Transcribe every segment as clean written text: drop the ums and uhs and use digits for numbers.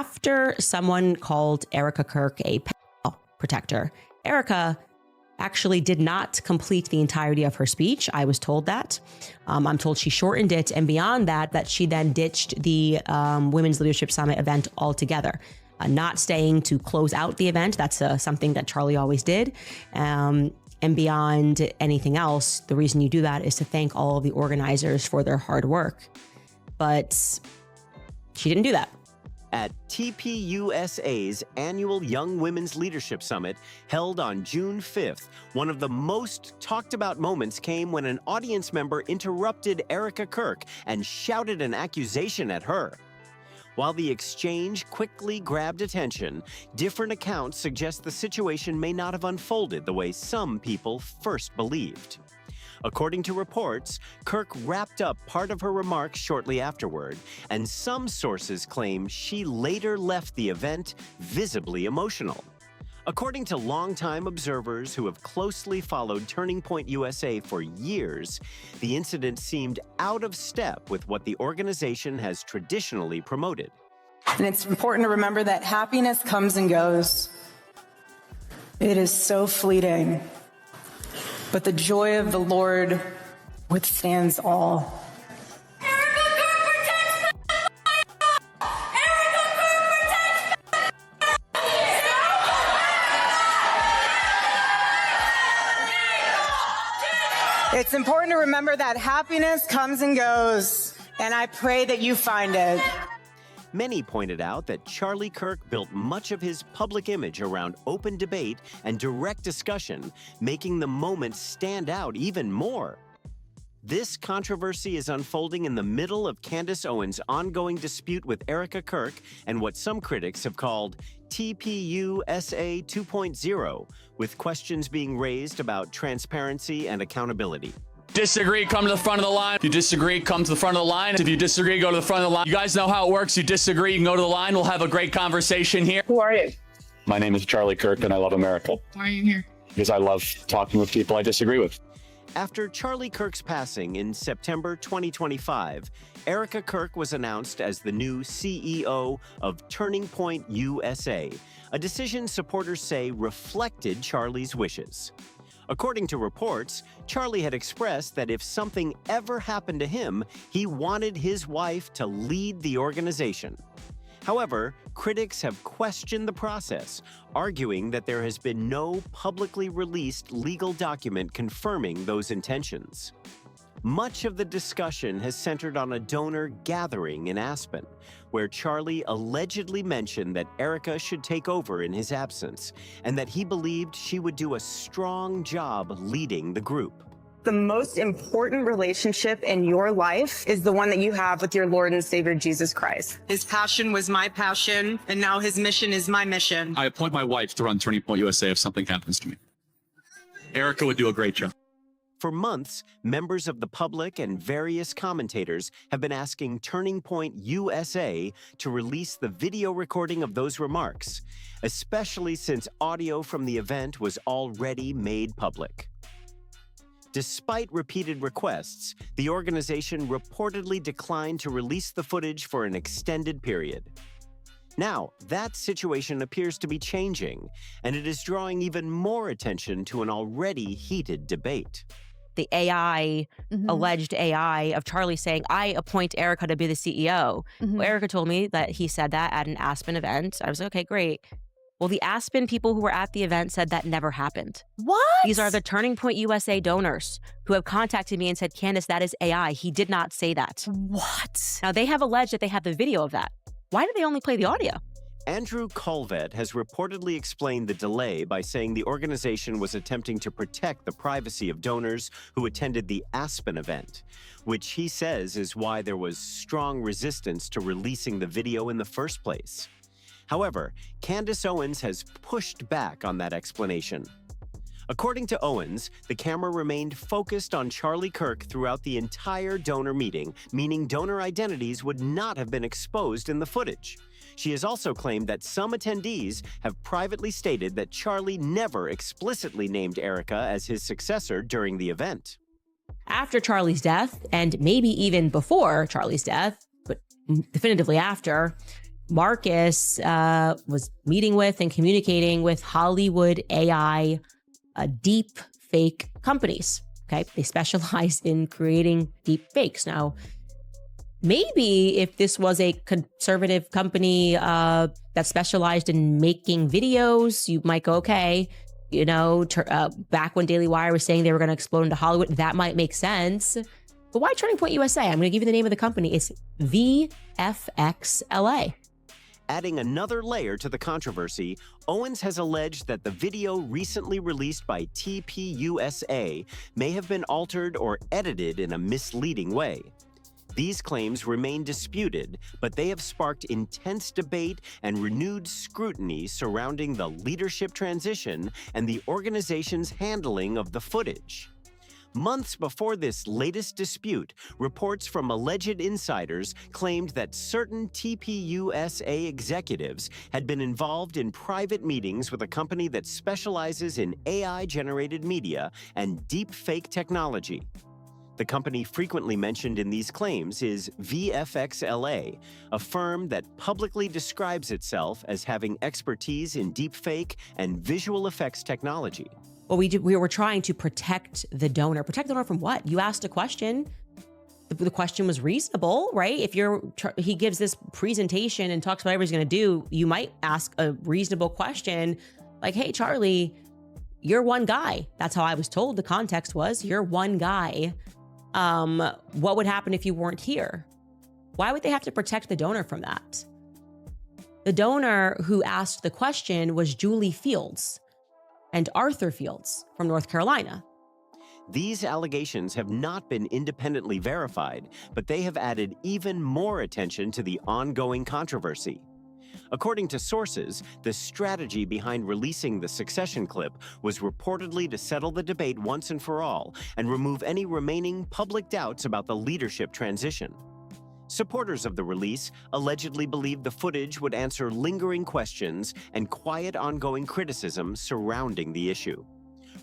after someone called Erika Kirk a pedophile protector, Erika actually did not complete the entirety of her speech. I was told that. I'm told she shortened it, and beyond that, that she then ditched the Women's Leadership Summit event altogether, not staying to close out the event. That's something that Charlie always did. And beyond anything else, the reason you do that is to thank all of the organizers for their hard work. But she didn't do that. At TPUSA's annual Young Women's Leadership Summit held on June 5th, one of the most talked about moments came when an audience member interrupted Erika Kirk and shouted an accusation at her. While the exchange quickly grabbed attention, different accounts suggest the situation may not have unfolded the way some people first believed. According to reports, Kirk wrapped up part of her remarks shortly afterward, and some sources claim she later left the event visibly emotional. According to longtime observers who have closely followed Turning Point USA for years, the incident seemed out of step with what the organization has traditionally promoted. And it's important to remember that happiness comes and goes. It is so fleeting. But the joy of the Lord withstands all. Erika Kirk protects the Erika Kirk protects the It's important to remember that happiness comes and goes, and I pray that you find it. Many pointed out that Charlie Kirk built much of his public image around open debate and direct discussion, making the moment stand out even more. This controversy is unfolding in the middle of Candace Owens' ongoing dispute with Erika Kirk and what some critics have called TPUSA 2.0, with questions being raised about transparency and accountability. Disagree, come to the front of the line. If you disagree, come to the front of the line. If you disagree, go to the front of the line. You guys know how it works. You disagree, you can go to the line. We'll have a great conversation here. Who are you? My name is Charlie Kirk, and I love America. Why are you here? Because I love talking with people I disagree with. After Charlie Kirk's passing in September 2025, Erika Kirk was announced as the new CEO of Turning Point USA, a decision supporters say reflected Charlie's wishes. According to reports, Charlie had expressed that if something ever happened to him, he wanted his wife to lead the organization. However, critics have questioned the process, arguing that there has been no publicly released legal document confirming those intentions. Much of the discussion has centered on a donor gathering in Aspen, where Charlie allegedly mentioned that Erika should take over in his absence, and that he believed she would do a strong job leading the group. The most important relationship in your life is the one that you have with your Lord and Savior, Jesus Christ. His passion was my passion, and now his mission is my mission. I appoint my wife to run Turning Point USA if something happens to me. Erika would do a great job. For months, members of the public and various commentators have been asking Turning Point USA to release the video recording of those remarks, especially since audio from the event was already made public. Despite repeated requests, the organization reportedly declined to release the footage for an extended period. Now, that situation appears to be changing, and it is drawing even more attention to an already heated debate. The AI, alleged AI of Charlie saying, I appoint Erika to be the CEO. Well, Erika told me that he said that at an Aspen event. I was like, okay, great. Well, the Aspen people who were at the event said that never happened. What? These are the Turning Point USA donors who have contacted me and said, Candace, that is AI. He did not say that. What? Now, they have alleged that they have the video of that. Why did they only play the audio? Andrew Colvett has reportedly explained the delay by saying the organization was attempting to protect the privacy of donors who attended the Aspen event, which he says is why there was strong resistance to releasing the video in the first place. However, Candace Owens has pushed back on that explanation. According to Owens, the camera remained focused on Charlie Kirk throughout the entire donor meeting, meaning donor identities would not have been exposed in the footage. She has also claimed that some attendees have privately stated that Charlie never explicitly named Erika as his successor during the event. After Charlie's death, and maybe even before Charlie's death, but definitively after, Marcus was meeting with and communicating with Hollywood AI deep fake companies. Okay, they specialize in creating deep fakes. Now, maybe if this was a conservative company that specialized in making videos, you might go, okay, you know, back when Daily Wire was saying they were going to explode into Hollywood, that might make sense. But why Turning Point USA? I'm going to give you the name of the company. It's VFXLA. Adding another layer to the controversy, Owens has alleged that the video recently released by TPUSA may have been altered or edited in a misleading way. These claims remain disputed, but they have sparked intense debate and renewed scrutiny surrounding the leadership transition and the organization's handling of the footage. Months before this latest dispute, reports from alleged insiders claimed that certain TPUSA executives had been involved in private meetings with a company that specializes in AI-generated media and deepfake technology. The company frequently mentioned in these claims is VFXLA, a firm that publicly describes itself as having expertise in deepfake and visual effects technology. Well, we were trying to protect the donor. Protect the donor from what? You asked a question. The question was reasonable, right? If he gives this presentation and talks about whatever he's going to do, you might ask a reasonable question like, hey, Charlie, you're one guy. That's how I was told. The context was you're one guy. What would happen if you weren't here? Why would they have to protect the donor from that? The donor who asked the question was Julie Fields and Arthur Fields from North Carolina. These allegations have not been independently verified, but they have added even more attention to the ongoing controversy. According to sources, the strategy behind releasing the Succession clip was reportedly to settle the debate once and for all and remove any remaining public doubts about the leadership transition. Supporters of the release allegedly believed the footage would answer lingering questions and quiet ongoing criticism surrounding the issue.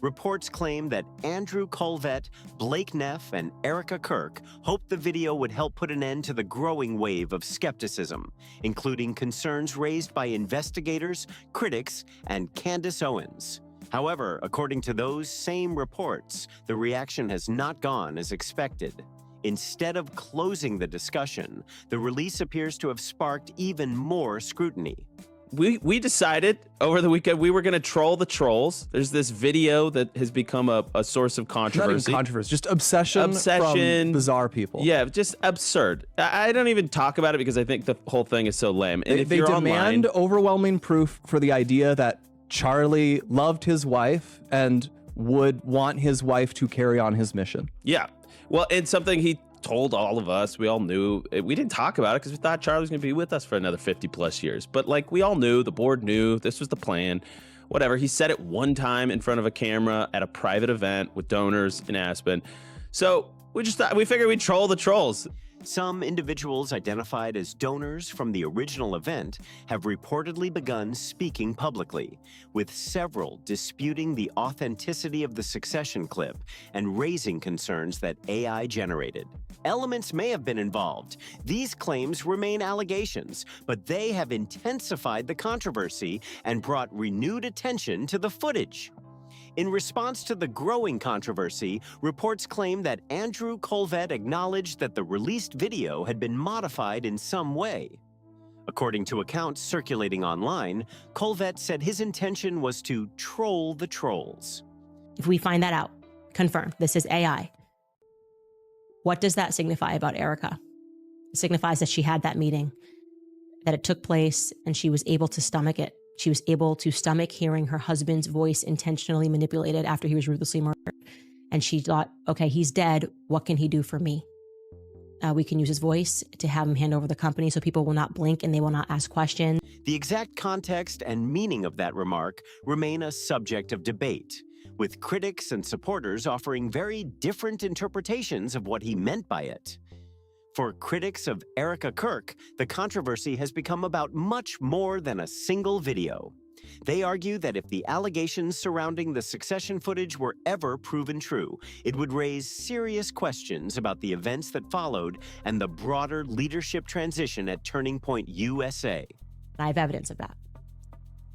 Reports claim that Andrew Colvett, Blake Neff, and Erika Kirk hoped the video would help put an end to the growing wave of skepticism, including concerns raised by investigators, critics, and Candace Owens. However, according to those same reports, the reaction has not gone as expected. Instead of closing the discussion, the release appears to have sparked even more scrutiny. We decided over the weekend we were going to troll the trolls. There's this video that has become a source of controversy. Not even controversy, just obsession from bizarre people. Yeah, just absurd. I don't even talk about it because I think the whole thing is so lame. And if they you're demand online, overwhelming proof for the idea that Charlie loved his wife and would want his wife to carry on his mission. Yeah. Well, it's something he told all of us. We all knew. We didn't talk about it because we thought Charlie was going to be with us for another 50 plus years. But like we all knew, the board knew this was the plan. Whatever. He said it one time in front of a camera at a private event with donors in Aspen. So we figured we'd troll the trolls. Some individuals identified as donors from the original event have reportedly begun speaking publicly, with several disputing the authenticity of the Succession clip and raising concerns that AI generated. Elements may have been involved. These claims remain allegations, but they have intensified the controversy and brought renewed attention to the footage. In response to the growing controversy, reports claim that Andrew Colvett acknowledged that the released video had been modified in some way. According to accounts circulating online, Colvett said his intention was to troll the trolls. If we find that out, confirmed, this is AI. What does that signify about Erika? It signifies that she had that meeting, that it took place, and she was able to stomach it. She was able to stomach hearing her husband's voice intentionally manipulated after he was ruthlessly murdered. And she thought, okay, he's dead. What can he do for me? We can use his voice to have him hand over the company so people will not blink and they will not ask questions. The exact context and meaning of that remark remain a subject of debate, with critics and supporters offering very different interpretations of what he meant by it. For critics of Erika Kirk, the controversy has become about much more than a single video. They argue that if the allegations surrounding the Succession footage were ever proven true, it would raise serious questions about the events that followed and the broader leadership transition at Turning Point USA. And I have evidence of that.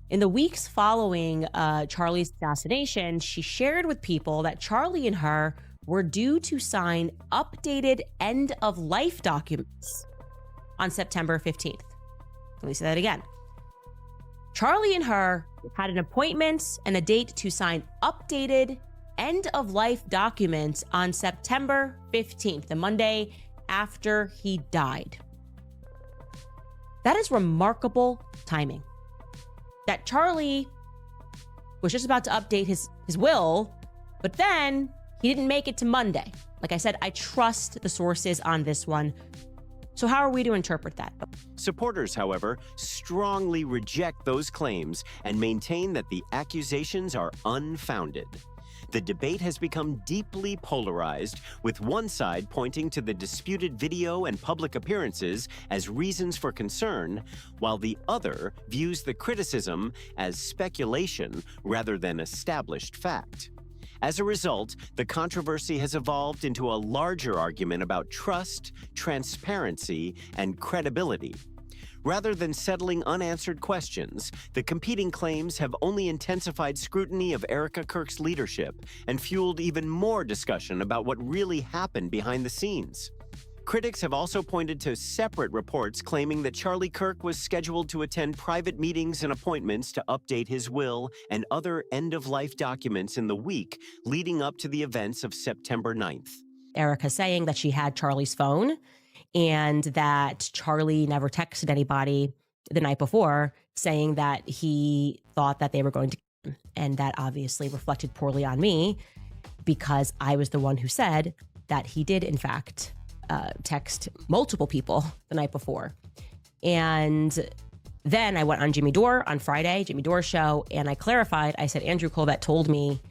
In the weeks following Charlie's assassination, she shared with people that Charlie and her were due to sign updated end-of-life documents on September 15th. Let me say that again. Charlie and her had an appointment and a date to sign updated end-of-life documents on September 15th, the Monday after he died. That is remarkable timing. That Charlie was just about to update his will, but then he didn't make it to Monday. Like I said, I trust the sources on this one. So how are we to interpret that? Supporters, however, strongly reject those claims and maintain that the accusations are unfounded. The debate has become deeply polarized, with one side pointing to the disputed video and public appearances as reasons for concern, while the other views the criticism as speculation rather than established fact. As a result, the controversy has evolved into a larger argument about trust, transparency, and credibility. Rather than settling unanswered questions, the competing claims have only intensified scrutiny of Erika Kirk's leadership and fueled even more discussion about what really happened behind the scenes. Critics have also pointed to separate reports claiming that Charlie Kirk was scheduled to attend private meetings and appointments to update his will and other end-of-life documents in the week leading up to the events of September 9th. Erika saying that she had Charlie's phone and that Charlie never texted anybody the night before saying that he thought that they were going to kill him. And that obviously reflected poorly on me because I was the one who said that he did, in fact, text multiple people the night before. And then I went on Jimmy Dore on Friday, Jimmy Dore's show, and I clarified. I said, Andrew Colbert told me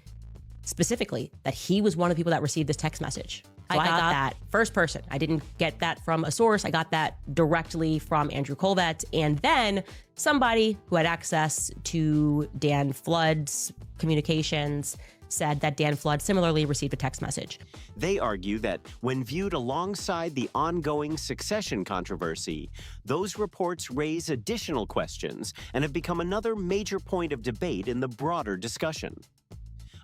specifically that he was one of the people that received this text message. So I got that first person. I didn't get that from a source. I got that directly from Andrew Colbert. And then somebody who had access to Dan Flood's communications said that Dan Flood similarly received a text message. They argue that when viewed alongside the ongoing succession controversy, those reports raise additional questions and have become another major point of debate in the broader discussion.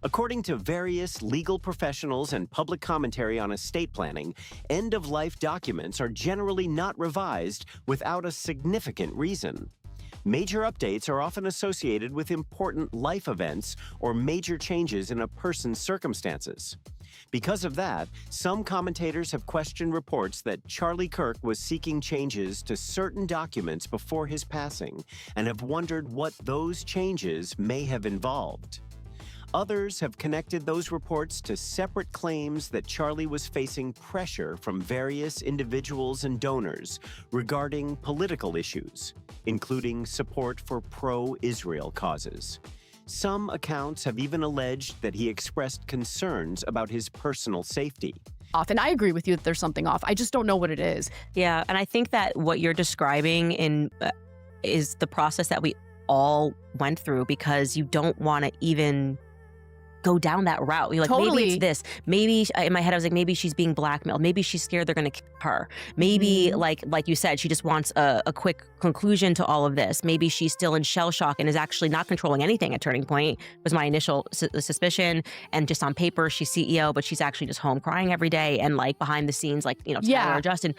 According to various legal professionals and public commentary on estate planning, end-of-life documents are generally not revised without a significant reason. Major updates are often associated with important life events or major changes in a person's circumstances. Because of that, some commentators have questioned reports that Charlie Kirk was seeking changes to certain documents before his passing and have wondered what those changes may have involved. Others have connected those reports to separate claims that Charlie was facing pressure from various individuals and donors regarding political issues, including support for pro-Israel causes. Some accounts have even alleged that he expressed concerns about his personal safety. And I agree with you that there's something off. I just don't know what it is. Yeah, and I think that what you're describing is the process that we all went through because you don't want to even go down that route. You're like, Totally. maybe it's this. Maybe in my head, I was like, maybe she's being blackmailed. Maybe she's scared they're going to kill her. Maybe, like you said, she just wants a quick conclusion to all of this. Maybe she's still in shell shock and is actually not controlling anything at Turning Point, was my initial suspicion. And just on paper, she's CEO, but she's actually just home crying every day and like behind the scenes, like, Tyler or Justin.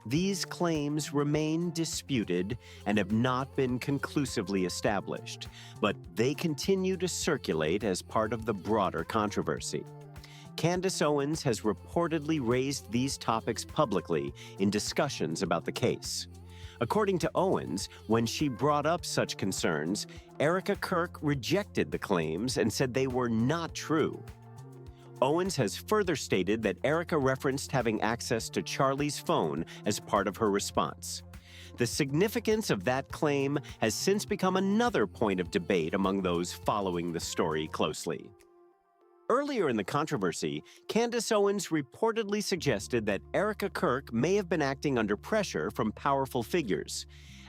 These claims remain disputed and have not been conclusively established, but they continue to circulate as part of the broader controversy. Candace Owens has reportedly raised these topics publicly in discussions about the case. According to Owens, when she brought up such concerns, Erika Kirk rejected the claims and said they were not true. Owens has further stated that Erika referenced having access to Charlie's phone as part of her response. The significance of that claim has since become another point of debate among those following the story closely. Earlier in the controversy, Candace Owens reportedly suggested that Erika Kirk may have been acting under pressure from powerful figures,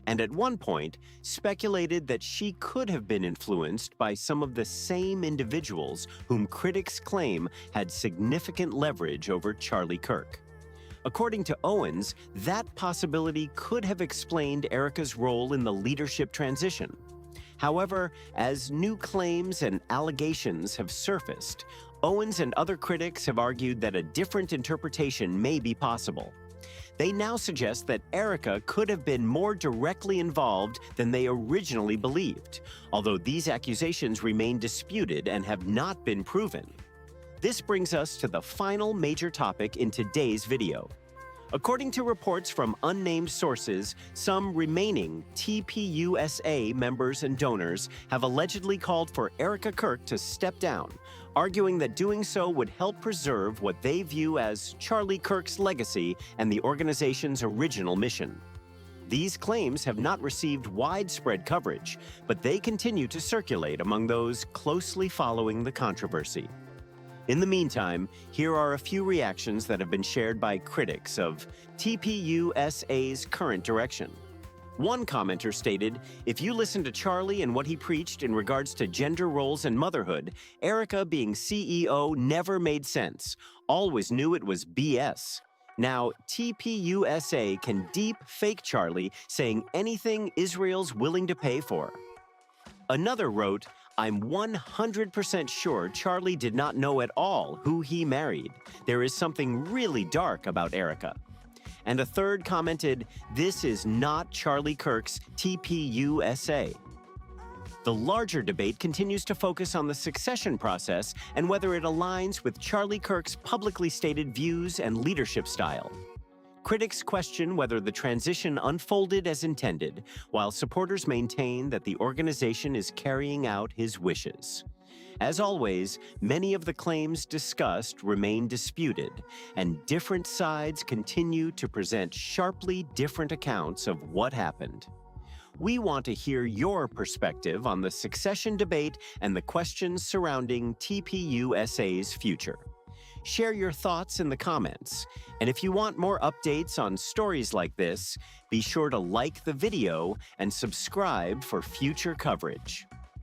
and at one point speculated that she could have been influenced by some of the same individuals whom critics claim had significant leverage over Charlie Kirk. According to Owens, that possibility could have explained Erika's role in the leadership transition. However, as new claims and allegations have surfaced, Owens and other critics have argued that a different interpretation may be possible. They now suggest that Erika could have been more directly involved than they originally believed, although these accusations remain disputed and have not been proven. This brings us to the final major topic in today's video. According to reports from unnamed sources, some remaining TPUSA members and donors have allegedly called for Erika Kirk to step down, arguing that doing so would help preserve what they view as Charlie Kirk's legacy and the organization's original mission. These claims have not received widespread coverage, but they continue to circulate among those closely following the controversy. In the meantime, here are a few reactions that have been shared by critics of TPUSA's current direction. One commenter stated, "If you listen to Charlie and what he preached in regards to gender roles and motherhood, Erika being CEO never made sense. Always knew it was BS. Now, TPUSA can deep fake Charlie saying anything Israel's willing to pay for." Another wrote, "I'm 100% sure Charlie did not know at all who he married. There is something really dark about Erika." And a third commented, "This is not Charlie Kirk's TPUSA." The larger debate continues to focus on the succession process and whether it aligns with Charlie Kirk's publicly stated views and leadership style. Critics question whether the transition unfolded as intended, while supporters maintain that the organization is carrying out his wishes. As always, many of the claims discussed remain disputed, and different sides continue to present sharply different accounts of what happened. We want to hear your perspective on the succession debate and the questions surrounding TPUSA's future. Share your thoughts in the comments. And if you want more updates on stories like this, be sure to like the video and subscribe for future coverage.